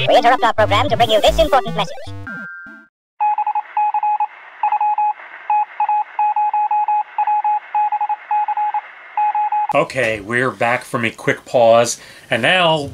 We interrupt our program to bring you this important message. Okay, we're back from a quick pause, and now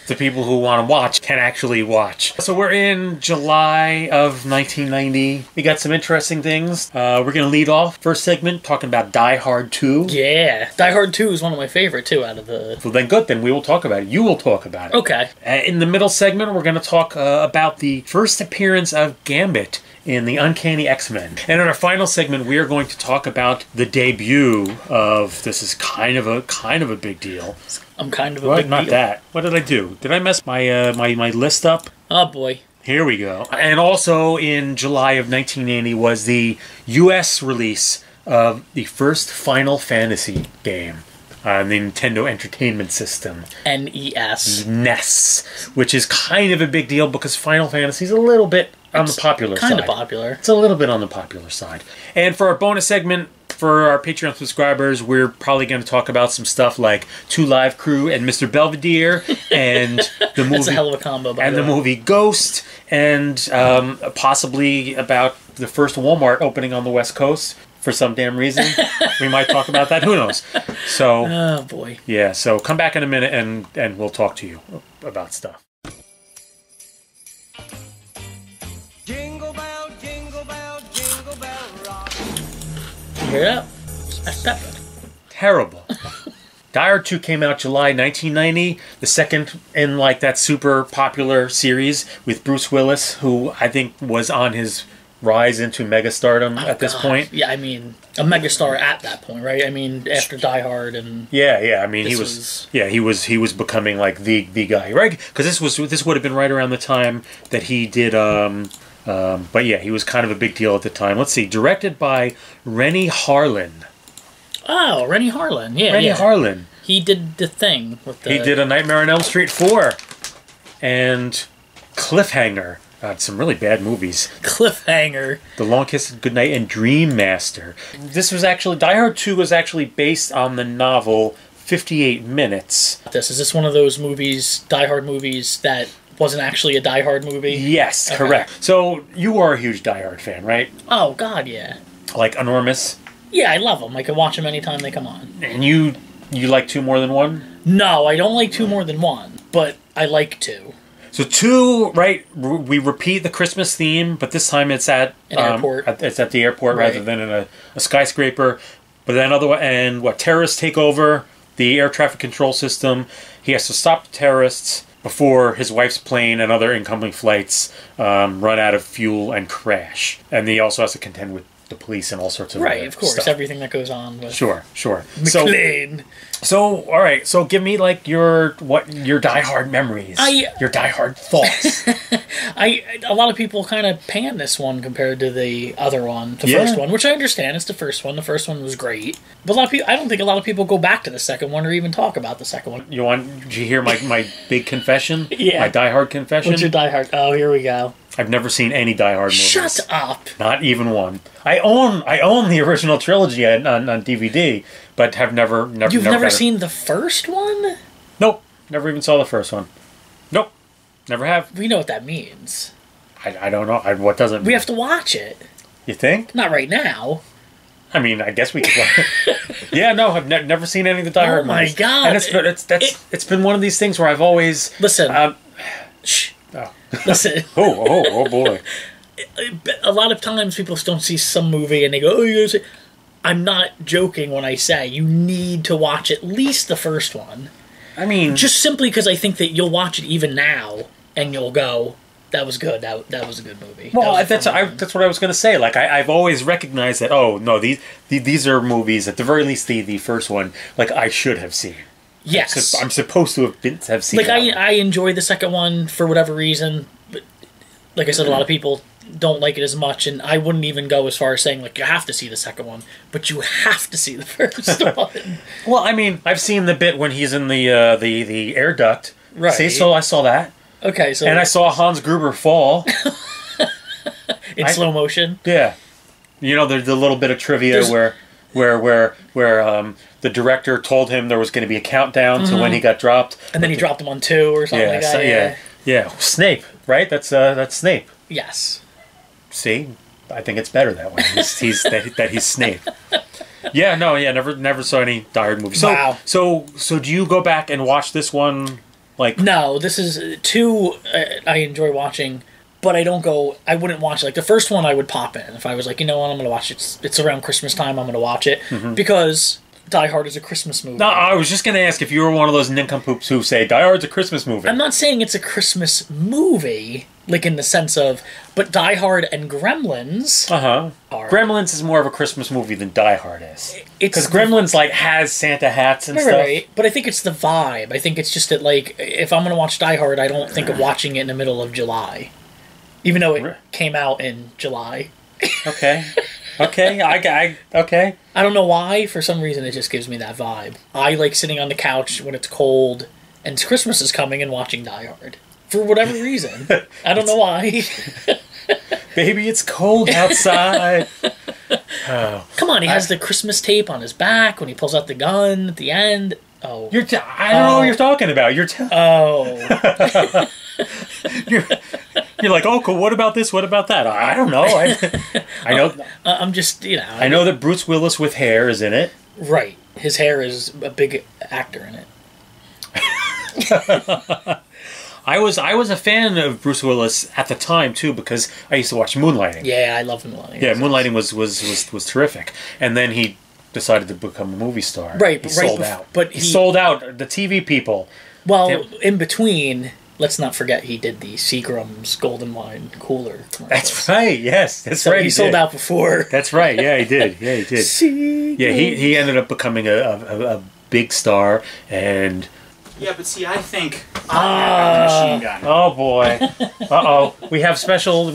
the people who want to watch can actually watch. So we're in July of 1990. We got some interesting things. We're going to lead off first segment talking about Die Hard 2. Yeah, Die Hard 2 is one of my favorite too out of the... Well then good, then we will talk about it. You will talk about it. Okay. In the middle segment, we're going to talk about the first appearance of Gambit in the Uncanny X-Men. And in our final segment, we are going to talk about the debut of, this is kind of a big deal. I'm kind of a big deal. Not that. What did I do? Did I mess my my list up? Oh boy. Here we go. And also in July of 1980 was the U.S. release of the first Final Fantasy game on the Nintendo Entertainment System. NES. NES. Which is kind of a big deal because Final Fantasy is a little bit on the popular side. Kind of popular. It's a little bit on the popular side. And for our bonus segment, for our Patreon subscribers, we're probably going to talk about some stuff like Two Live Crew and Mr. Belvedere, and the movie. That's a hell of a combo, by the way. Movie Ghost, and possibly about the first Walmart opening on the West Coast for some damn reason. We might talk about that. Who knows? So, oh boy. Yeah. So come back in a minute, and we'll talk to you about stuff. Jingle bell, jingle bell, jingle bell rock. Hear that? That's pepper. Terrible. Die Hard 2 came out July 1990, the second in like that super popular series with Bruce Willis, who I think was on his rise into megastardom at this point. Yeah, I mean, a megastar at that point, right? I mean, after Die Hard and... Yeah, I mean, he was becoming like the guy, right? Because this would have been right around the time that he did but yeah, he was kind of a big deal at the time. Let's see, directed by Rennie Harlin. Oh, Rennie Harlin, yeah. Rennie Harlin. He did the thing with the... He did A Nightmare on Elm Street 4 and Cliffhanger. God, some really bad movies. Cliffhanger. The Long Kiss Goodnight and Dream Master. This was actually... Die Hard 2 was actually based on the novel 58 Minutes. Is this one of those movies, Die Hard movies, that wasn't actually a Die Hard movie? Yes, okay. Correct. So, you are a huge Die Hard fan, right? Oh, God, yeah. Like, enormous? Yeah, I love them. I can watch them anytime they come on. And you like 2 more than 1? No, I don't like 2 more than 1, but I like 2. So 2, right, we repeat the Christmas theme, but this time it's at... An airport. It's at the airport right. rather than in a skyscraper. But then terrorists take over the air traffic control system. He has to stop the terrorists before his wife's plane and other incoming flights run out of fuel and crash. And he also has to contend with the police and all sorts of right, of course, stuff. Everything that goes on with Sure. McLean. So, all right. So, give me like your Die Hard memories, your Die Hard thoughts. A lot of people kind of pan this one compared to the other one, the first one, which I understand. It's the first one. The first one was great, but I don't think a lot of people go back to the second one or even talk about the second one. Did you hear my big confession? Yeah, my Die Hard confession. What's your Die Hard? Oh, here we go. I've never seen any Die Hard movies. Shut up! Not even one. I own the original trilogy on DVD, but have never. You've never seen the first one? Nope. Never even saw the first one. Nope. Never have. We know what that means. I don't know. What does it mean? We have to watch it. You think? Not right now. I mean, I guess we could watch it. Yeah, no, I've never seen any of the Die Hard movies. Oh my God. And it's been one of these things where I've always... Listen. Shh. Oh. Listen. oh boy. A lot of times people don't see some movie and they go, oh, you see. I'm not joking when I say you need to watch at least the first one. I mean... Just simply because I think that you'll watch it even now and you'll go, that was good. That was a good movie. Well, that's what I was going to say. Like, I've always recognized that, oh, no, these are movies, at the very least the first one, like, I should have seen. Yes. I'm supposed to have seen. Like, I enjoy the second one for whatever reason, but like I said, a lot of people don't like it as much, and I wouldn't even go as far as saying, like, you have to see the second one, but you have to see the first one. Well, I mean, I've seen the bit when he's in the air duct. Right. See, so I saw that. Okay, so... And I saw Hans Gruber fall. in slow motion? Yeah. You know, there's a little bit of trivia where the director told him there was going to be a countdown to when he got dropped. And then he dropped him on 2 or something like that. Yeah, Snape, right? That's Snape. Yes. See, I think it's better that way. He's Snape. Yeah, no, yeah, never saw any Die Hard movies. So, Wow. So do you go back and watch this one? Like, No, this is two I enjoy watching, but I wouldn't watch, like, the first one I would pop in. If I was like, you know what, I'm going to watch it. It's around Christmas time, I'm going to watch it. Because Die Hard is a Christmas movie. No, I was just going to ask if you were one of those nincompoops who say Die Hard's a Christmas movie. I'm not saying it's a Christmas movie, like in the sense of, but Die Hard and Gremlins are. Gremlins is more of a Christmas movie than Die Hard is. It's Because Gremlins, like, has Santa hats and stuff. Right, but I think it's the vibe. I think it's just that, like, if I'm going to watch Die Hard, I don't think of watching it in the middle of July. Even though it came out in July. Okay. Okay, okay. I don't know why. For some reason, it just gives me that vibe. I like sitting on the couch when it's cold and Christmas is coming and watching Die Hard. For whatever reason. I don't know why. Baby, it's cold outside. Oh. Come on, he has the Christmas tape on his back when he pulls out the gun at the end. Oh. I don't know what you're talking about. Oh. You're like, oh, cool. What about this? What about that? I don't know. I know. I'm just, I know that Bruce Willis with hair is in it. Right. His hair is a big actor in it. I was a fan of Bruce Willis at the time too because I used to watch Moonlighting. Yeah, I love Moonlighting. Yeah, Moonlighting was terrific, and then he decided to become a movie star. Right, he but sold out. But he sold out. The TV people. Well, in between, let's not forget he did the Seagram's Golden Wine Cooler commercials. That's right. Yes, that's so right. He sold out before. That's right. Yeah, he did. Yeah, he did. Yeah, he ended up becoming a big star and. Yeah, but see, I think I'm a machine gun. Oh boy! Uh-oh. We have special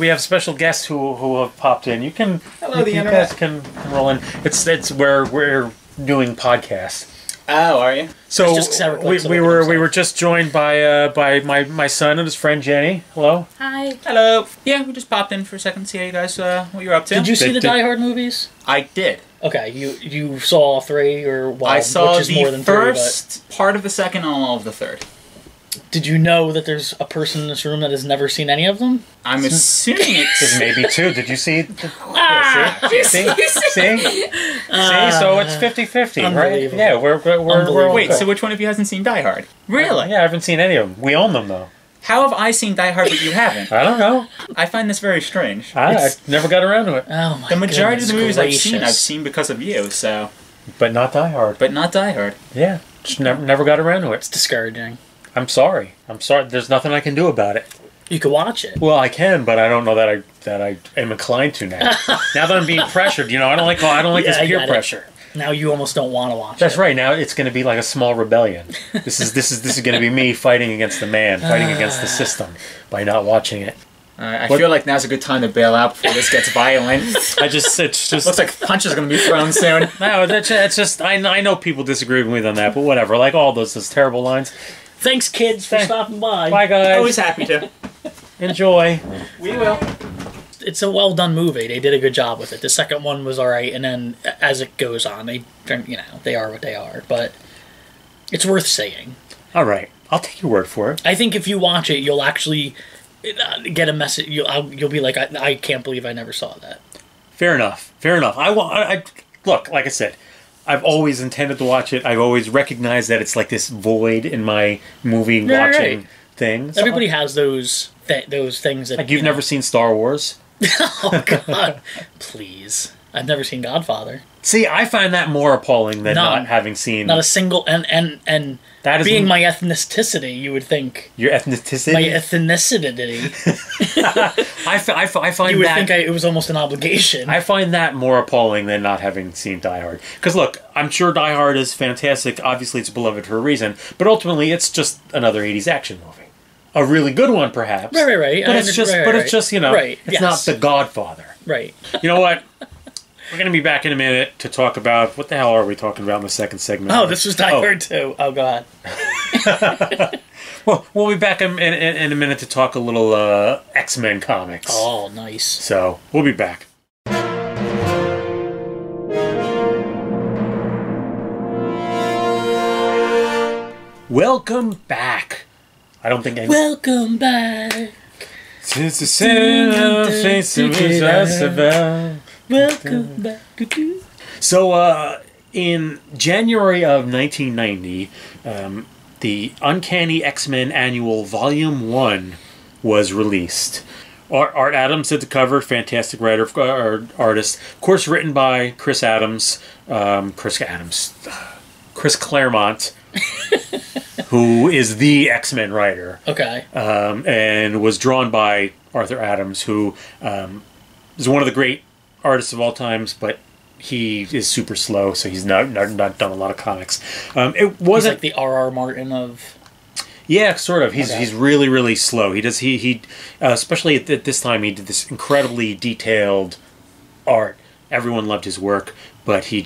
guests who have popped in. You can Hello, you the guys internet. can roll in. It's where we're doing podcasts. Oh, are you? So It's just Eric likes to we look at were himself. just joined by my son and his friend Jenny. Hello. Hi. Hello. Yeah, we just popped in for a second to see how you guys what you're up to. Did you see Did- the did- Die Hard movies? I did. Okay, you saw all three, or well, I saw which is more the than first part of the second and all of the third. three, but did you know that there's a person in this room that has never seen any of them? I'm assuming There's it's. maybe two. Did you see? Ah! See? See? So it's 50-50, right? Unbelievable. Yeah, we're Unbelievable. Wait, okay. so which one of you hasn't seen Die Hard? Really? Yeah, I haven't seen any of them. We own them though. How have I seen Die Hard but you haven't? I don't know. I find this very strange. I never got around to it. Oh my! The majority of the movies goodness I've gracious. seen because of you. So, But not Die Hard. but not Die Hard. Yeah, just never got around to it. It's discouraging. I'm sorry. There's nothing I can do about it. You could watch it. Well, I can, but I don't know that I am inclined to now. Now that I'm being pressured, I don't like this Yeah, I peer get it. pressure. Now you almost don't want to watch That's it. right. Now it's going to be like a small rebellion. This is going to be me fighting against the man, fighting against the system by not watching it. I feel like now's a good time to bail out before this gets violent. It's just Looks like punches are going to be thrown soon. no. It's just I know people disagree with me on that, but whatever. Like all those terrible lines. Thanks, kids, for stopping by. Bye, guys. Always happy to. Enjoy. We will. It's a well done movie. They did a good job with it. The second one was all right, and then as it goes on, they are what they are. But it's worth seeing. All right. I'll take your word for it. I think if you watch it, you'll actually get a message. You'll be like, I can't believe I never saw that. Fair enough. I look, like I said, I've always intended to watch it. I've always recognized that it's like this void in my movie watching right. thing. So, Everybody has those things that like you've never seen Star Wars. Oh God, please! I've never seen Godfather. See, I find that more appalling than None. not having seen Not a single and that is being my ethnicity, you would think your ethnicity. my ethnicity. I find You would that think it was almost an obligation. I find that more appalling than not having seen Die Hard. Because look, I'm sure Die Hard is fantastic. Obviously, it's beloved for a reason. But ultimately, it's just another '80s action movie. A really good one, perhaps. Right. But it's just, it's Right, it's yes. not The Godfather. Right. You know what? We're going to be back in a minute to talk about what the hell are we talking about in the second segment? Oh, this was Die Hard too. Oh God. Well, we'll be back in a minute to talk a little X-Men comics. Oh, nice. So we'll be back. Welcome back. I don't think any... Welcome back. Since the sin face of Welcome back. So, in January of 1990, the Uncanny X-Men Annual Volume 1 was released. Art Adams did the cover, fantastic writer, artist. Of course, written by Chris Claremont, who is the X-Men writer. Okay. And was drawn by Arthur Adams, who is one of the great artists of all times, but he is super slow, so he's not done a lot of comics. It wasn't He's like the R.R. Martin of... Yeah, sort of. He's really, really slow. He especially at this time, he did this incredibly detailed art. Everyone loved his work, but he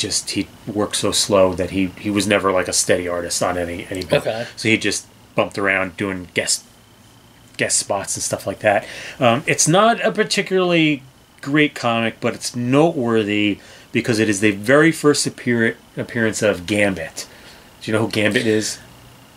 worked so slow that he was never like a steady artist on any book. Okay. So he just bumped around doing guest spots and stuff like that. It's not a particularly great comic, but it's noteworthy because it is the very first appearance of Gambit. Do you know who Gambit is?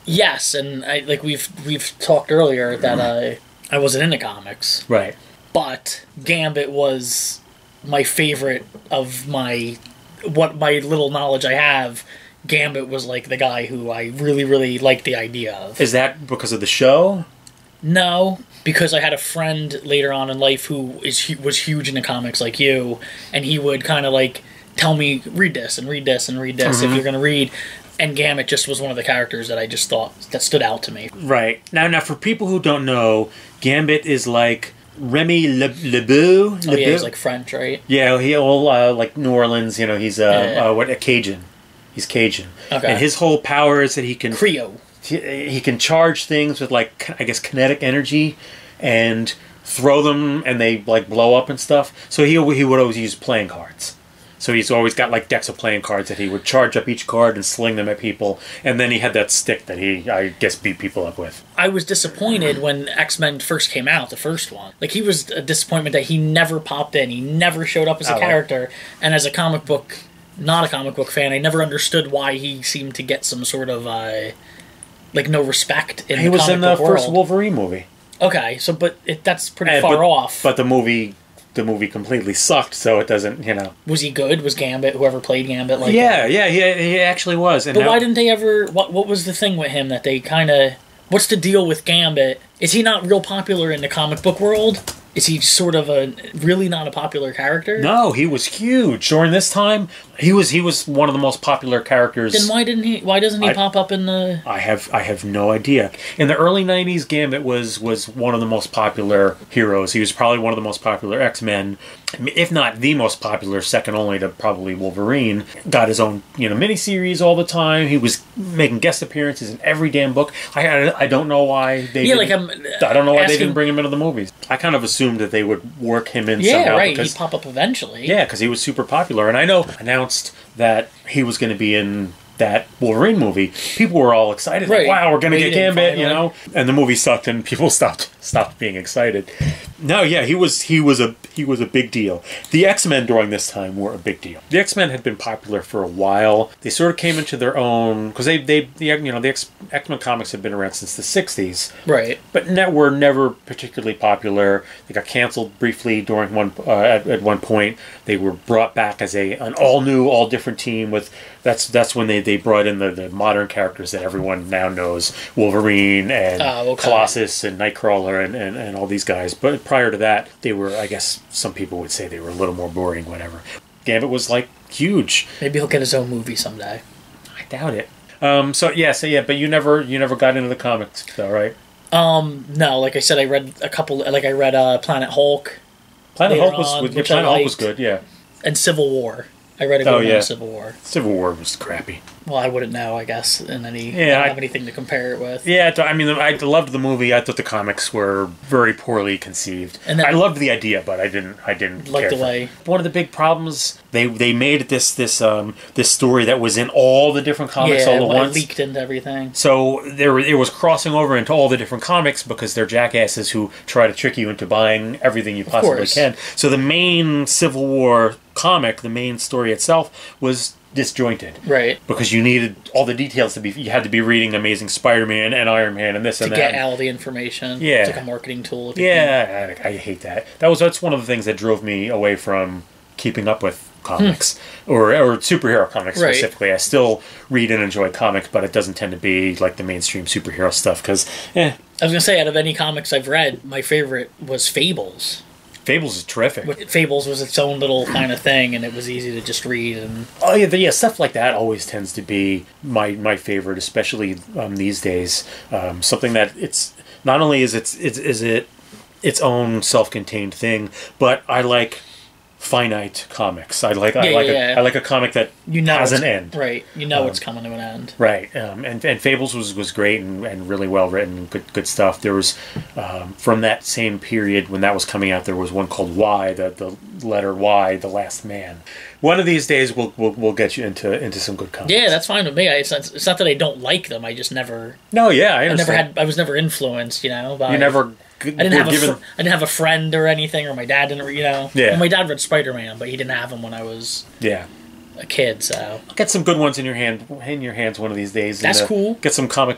Yes, and we've talked earlier that I wasn't into comics. Right. But Gambit was my favorite of what my little knowledge I have. Gambit was like the guy who I really, really liked the idea of. Is that because of the show? No, because I had a friend later on in life who was huge into comics like you, and he would kind of like tell me, read this and read this and read this if you're going to read. And Gambit just was one of the characters that I just thought that stood out to me. Right. Now for people who don't know, Gambit is like Remy LeBeau. Oh yeah, he's like French, right? Yeah, he all like New Orleans. You know, he's a Cajun. He's Cajun. Okay. And his whole power is that he can Creole. He can charge things with like I guess kinetic energy, and throw them, and they like blow up and stuff. So he would always use playing cards. So he's always got like decks of playing cards that he would charge up each card and sling them at people. And then he had that stick that he, I guess, beat people up with. I was disappointed when X-Men first came out, the first one. Like, he was a disappointment that he never popped in. He never showed up as a character. And as a comic book, not a comic book fan, I never understood why he seemed to get some sort of, like, no respect in the comic book world. He was in the first Wolverine movie. Okay, so, but that's pretty far off. But the movie completely sucked, so it doesn't, you know. Was he good? Was Gambit, whoever played Gambit, like... Yeah, he actually was. And but why didn't they ever... What was the thing with him that they kind of... What's the deal with Gambit? Is he not real popular in the comic book world? Is he sort of really not a popular character? No, he was huge. During this time, he was one of the most popular characters. Then why doesn't he pop up in the... I have no idea. In the early 90s, Gambit was one of the most popular heroes. He was probably one of the most popular X-Men, if not the most popular, second only to probably Wolverine. Got his own, miniseries all the time. He was making guest appearances in every damn book. I don't know why they I don't know why they didn't bring him into the movies. I kind of assumed that they would work him in somehow. Yeah, right. He'd pop up eventually. Yeah, because he was super popular. And I know announced that he was going to be in that Wolverine movie. People were all excited. Right. Like, wow, we're going to get Gambit, And the movie sucked, and people stopped being excited. No, yeah, he was a big deal. The X-Men during this time were a big deal. The X-Men had been popular for a while. They sort of came into their own because the X-Men comics had been around since the 60s. Right. But were never particularly popular. They got canceled briefly during at one point. They were brought back as an all new, all different team with that's when they brought in the modern characters that everyone now knows. Wolverine and Colossus and Nightcrawler and all these guys. But prior to that, they were, I guess some people would say they were a little more boring, whatever. Gambit was like huge. Maybe he'll get his own movie someday. I doubt it. But you never got into the comics, though, right? No, like I said, I read a couple. Like I read Planet Hulk. Planet Hulk was good, yeah. And Civil War. I read a good amount of Civil War. Civil War was crappy. Well, I wouldn't know, I guess, I don't have anything to compare it with. Yeah, I loved the movie. I thought the comics were very poorly conceived. And then, I loved the idea, but I didn't like the way. One of the big problems, they made this story that was in all the different comics all at once. It leaked into everything. So it was crossing over into all the different comics because they're jackasses who try to trick you into buying everything you possibly can. So the main Civil War comic, the main story itself, was disjointed. Right. Because you needed all the details to be... You had to be reading Amazing Spider-Man and Iron Man and this and To that. get all the information. Yeah. It's like a marketing tool. Yeah, I hate that. That's one of the things that drove me away from keeping up with comics. Or superhero comics Right. specifically. I still read and enjoy comics, but it doesn't tend to be like the mainstream superhero stuff because, I was going to say, out of any comics I've read, my favorite was Fables. Fables is terrific. Fables was its own little kind of thing, and it was easy to just read. And Oh yeah, stuff like that always tends to be my favorite, especially these days. Something that it's not only is it its own self-contained thing, but I like finite comics. I like a comic that has an end. Right, it's coming to an end. Right, and Fables was great and really well written, good stuff. There was from that same period when that was coming out, there was one called Y, the letter Y, The Last Man. One of these days we'll get you into some good comics. Yeah, that's fine with me. It's not that I don't like them. I just never. No, yeah, I understand. I was never influenced. By, you never. I didn't have a friend or anything, or my dad didn't. Yeah. Well, my dad read Spider-Man, but he didn't have him when I was a kid. So get some good ones in your hands one of these days. That's cool. Get some comic.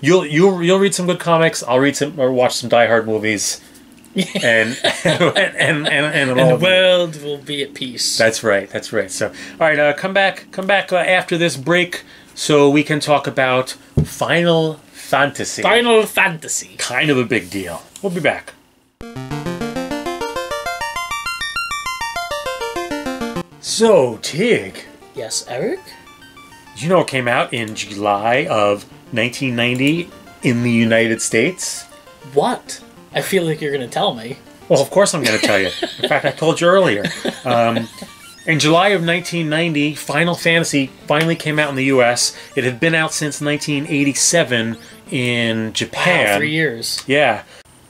You'll read some good comics. I'll read some or watch some Die Hard movies. and the world will be at peace. That's right. So, all right, come back after this break so we can talk about Final Fantasy. Final Fantasy. Kind of a big deal. We'll be back. So, Tig. Yes, Eric? Did you know it came out in July of 1990 in the United States? What? I feel like you're going to tell me. Well, of course I'm going to tell you. In fact, I told you earlier. In July of 1990, Final Fantasy finally came out in the U.S. It had been out since 1987 in Japan. Wow, 3 years. Yeah.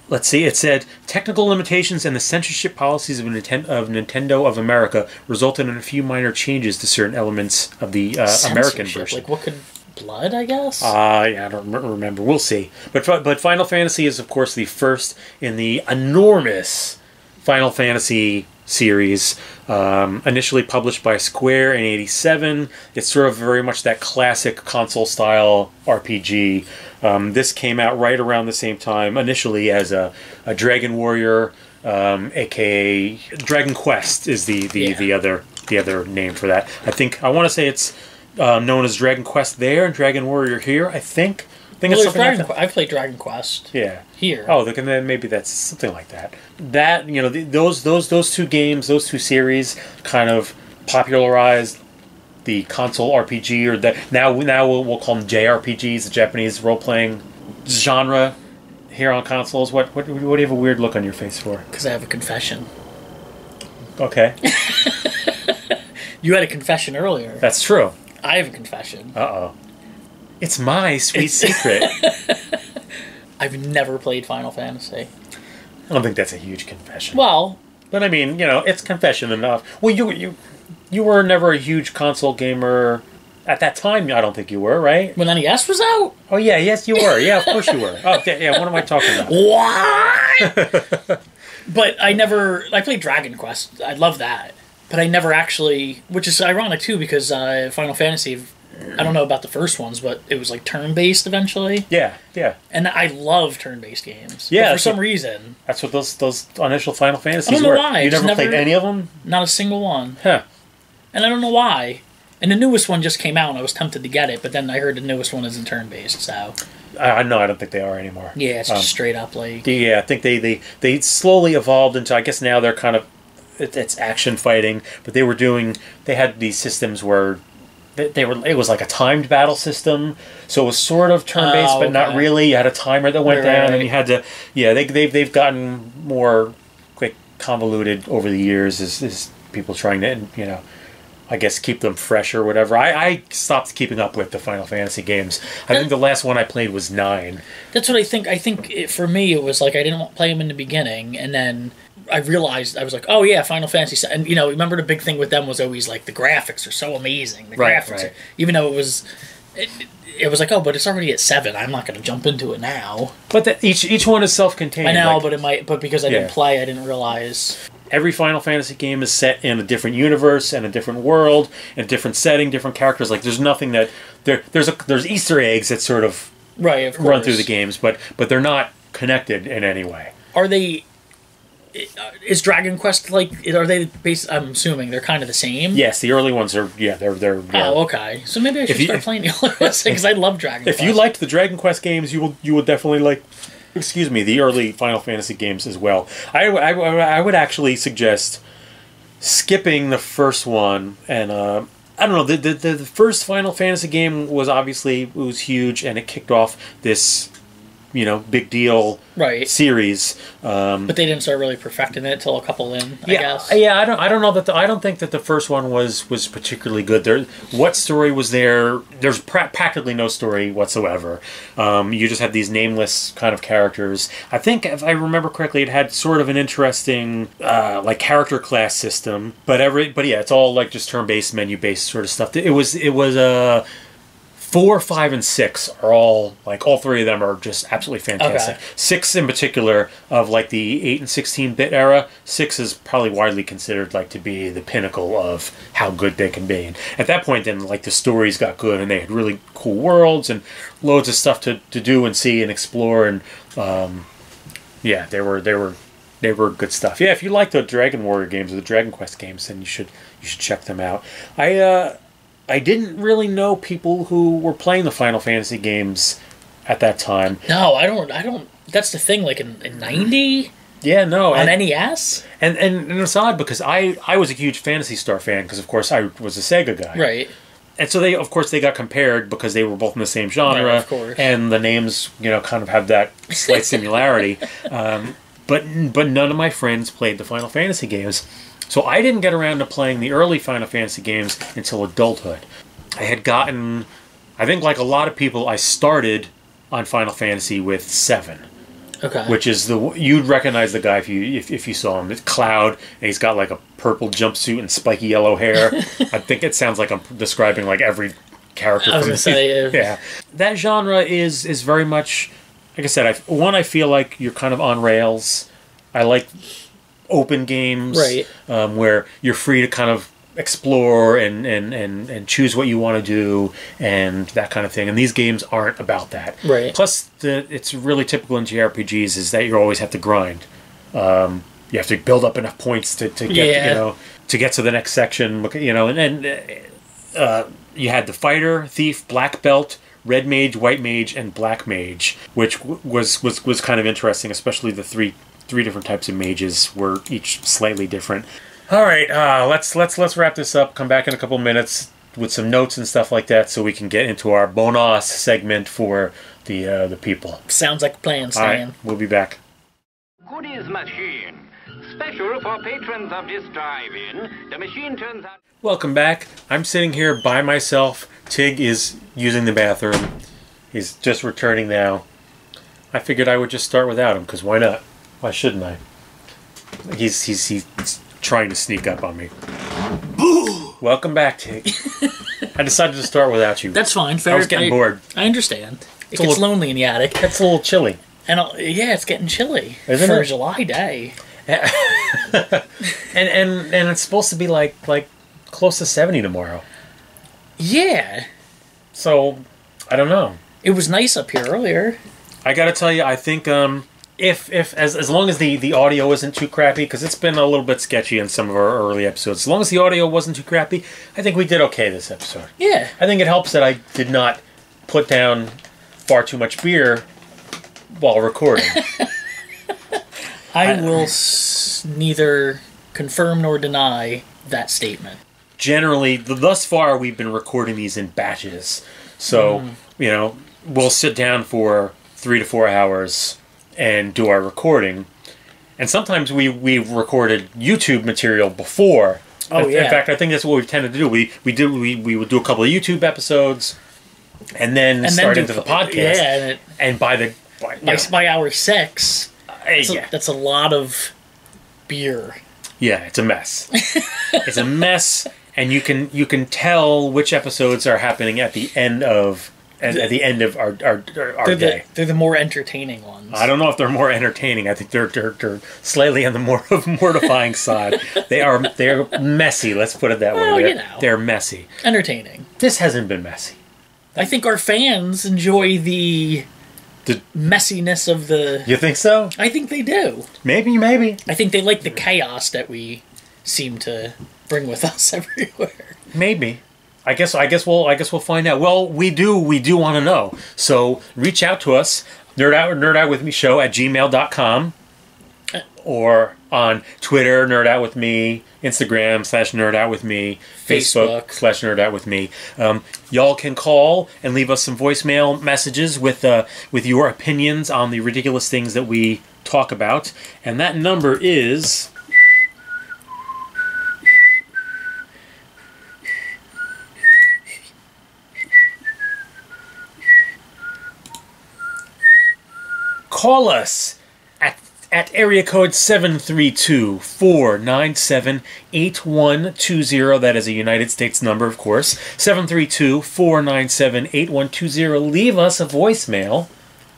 Let's see. It said, technical limitations and the censorship policies of Nintendo of America resulted in a few minor changes to certain elements of the American version. Like, what could... Blood, I guess? I don't remember. We'll see. But Final Fantasy is, of course, the first in the enormous Final Fantasy series, initially published by Square in '87. It's sort of very much that classic console-style RPG. This came out right around the same time, initially as a Dragon Warrior, aka Dragon Quest is the other name for that. I want to say it's known as Dragon Quest there and Dragon Warrior here. I think it's something like that. I've played Dragon Quest. Yeah. Here. Oh, then maybe that's something like that. That those two games, those two series, kind of popularized the console RPG, or that now we'll call them JRPGs, the Japanese role playing genre here on consoles. What do you have a weird look on your face for? Because I have a confession. Okay. You had a confession earlier. That's true. I have a confession. Uh-oh. It's my sweet secret. I've never played Final Fantasy. I don't think that's a huge confession. Well... But I mean, it's confession enough. Well, you were never a huge console gamer at that time. I don't think you were, right? When NES was out? Oh, yeah. Yes, you were. Yeah, of course you were. Oh, yeah. What am I talking about? What? But I played Dragon Quest. I love that. But I never actually, which is ironic too, because Final Fantasy, I don't know about the first ones, but it was like turn-based eventually. Yeah. And I love turn-based games. Yeah. But for some reason. That's what those initial Final Fantasies were. I don't know why. You never played any of them? Not a single one. Huh. And I don't know why. And the newest one just came out, and I was tempted to get it, but then I heard the newest one isn't turn-based, so... I don't think they are anymore. Yeah, it's just straight up like... Yeah, I think they slowly evolved into, I guess now they're kind of... It's action fighting, but they had these systems where it was like a timed battle system, so it was sort of turn-based, but not really. You had a timer that went down, and you had to... Yeah, they've gotten more quick convoluted over the years as people trying to, I guess keep them fresh or whatever. I stopped keeping up with the Final Fantasy games. I think the last one I played was 9. That's what I think. I think for me it was like I didn't play them in the beginning, and then I realized I was like, oh yeah, Final Fantasy. And remember the big thing with them was always like the graphics are so amazing. The graphics, right. Even though it was like, oh, but it's already at 7. I'm not going to jump into it now. But each one is self-contained. I know, but because I didn't play, I didn't realize. every Final Fantasy game is set in a different universe and a different world and a different setting, different characters. Like there's nothing that there's Easter eggs that sort of right, of course. run through the games, but they're not connected in any way. Are they? Is Dragon Quest like? Are they based? I'm assuming they're kind of the same. Yes, the early ones are. Yeah, they're. Oh, okay. So maybe I should start playing the older ones because I love Dragon Quest. If you liked the Dragon Quest games, you will definitely like. Excuse me, the early Final Fantasy games as well. I would actually suggest skipping the first one, and I don't know. The first Final Fantasy game was huge, and it kicked off this big deal series. But they didn't start really perfecting it till a couple in, I guess. Yeah, I don't know that I don't think that the first one was particularly good. What story was there? There's practically no story whatsoever. You just had these nameless kind of characters. I think, if I remember correctly, it had sort of an interesting like character class system. But yeah, it's all like just turn-based, menu-based sort of stuff. It was 4, 5, and 6 are all three of them are just absolutely fantastic. Okay. 6 in particular, of like the 8 and 16-bit era, 6 is probably widely considered like to be the pinnacle of how good they can be. And at that point, then like the stories got good, and they had really cool worlds and loads of stuff to do and see and explore. And yeah, they were good stuff. Yeah, if you like the Dragon Warrior games or the Dragon Quest games, then you should check them out. I didn't really know people who were playing the Final Fantasy games at that time. No, I don't. That's the thing. Like in '90. Yeah, no. On NES. And it's odd because I was a huge Phantasy Star fan because of course I was a Sega guy. Right. And so they got compared because they were both in the same genre. Right, of course. And the names kind of have that slight similarity. But none of my friends played the Final Fantasy games. So I didn't get around to playing the early Final Fantasy games until adulthood. I had gotten, I think like a lot of people, I started on Final Fantasy with 7. Okay. Which is you'd recognize the guy if you saw him. It's Cloud, and he's got like a purple jumpsuit and spiky yellow hair. I think it sounds like I'm describing like every character. I was going to say, yeah. That genre is very much, like I said, I feel like you're kind of on rails. I like open games, right? Where you're free to kind of explore and choose what you want to do and that kind of thing. And these games aren't about that. Right. Plus, it's really typical in JRPGs is that you always have to grind. You have to build up enough points to get to get to the next section. And you had the fighter, thief, black belt, red mage, white mage, and black mage, which was kind of interesting, especially the three different types of mages were each slightly different. All right, let's wrap this up. Come back in a couple minutes with some notes and stuff like that, so we can get into our bonus segment for the people. Sounds like a plan, Stan. All right, we'll be back. Goodies machine. Special for patrons of this drive-in. The machine turns out... Welcome back. I'm sitting here by myself. Tig is using the bathroom. He's just returning now. I figured I would just start without him, because why not? Why shouldn't I? He's trying to sneak up on me. Welcome back, Tig. I decided to start without you. That's fine. Fair. I was getting bored. I understand. It gets lonely in the attic. It's a little chilly. And yeah, it's getting chilly Isn't for it? a July day. and it's supposed to be like close to 70 tomorrow. Yeah. So I don't know. It was nice up here earlier. I gotta tell you, I think if as long as the audio isn't too crappy, because it's been a little bit sketchy in some of our early episodes. As long as the audio wasn't too crappy, I think we did okay this episode. Yeah. I think it helps that I did not put down far too much beer while recording. I will neither confirm nor deny that statement. Generally, thus far, we've been recording these in batches. So, we'll sit down for 3 to 4 hours and do our recording. And sometimes we've recorded YouTube material before. Oh, yeah. In fact, I think that's what we've tended to do. We would do a couple of YouTube episodes and then start into the podcast. Yeah. And by hour 6, that's a lot of beer. Yeah, it's a mess. It's a mess, and you can tell which episodes are happening at the end of at the end of our day. They're the more entertaining ones. I don't know if they're more entertaining. I think they're slightly on the more mortifying side. They're messy. Let's put it that way. Well, they're messy. Entertaining. This hasn't been messy. I think our fans enjoy the messiness of the... You think so? I think they do. Maybe. I think they like the chaos that we seem to bring with us everywhere. Maybe. I guess we'll find out. Well, we do want to know. So reach out to us, nerdoutwithmeshow@gmail.com, or on Twitter, nerdoutwithme, Instagram /nerdoutwithme, Facebook /nerdoutwithme. Y'all can call and leave us some voicemail messages with your opinions on the ridiculous things that we talk about, and that number is. Call us at area code 732-497-8120. That is a United States number, of course. 732-497-8120. Leave us a voicemail.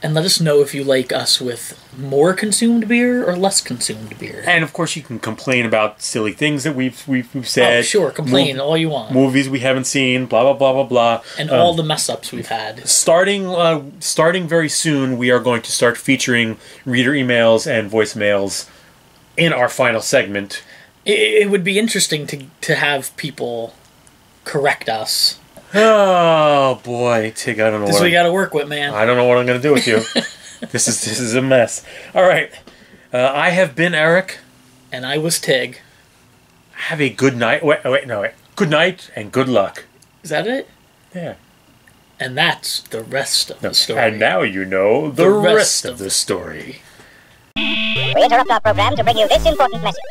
And let us know if you like us with more consumed beer or less consumed beer. And of course, you can complain about silly things that we've said. Oh, sure, complain all you want. Movies we haven't seen, blah blah blah blah blah. And all the mess ups we've had. Starting very soon, we are going to start featuring reader emails and voicemails in our final segment. It would be interesting to have people correct us. Oh boy, Tig, I don't know This what we got to work with, man. I don't know what I'm going to do with you. This is a mess. All right, I have been Eric, and I was Tig. Have a good night. Wait. Good night and good luck. Is that it? Yeah. And that's the rest of the story. And now you know the rest of the story. We interrupt our program to bring you this important message.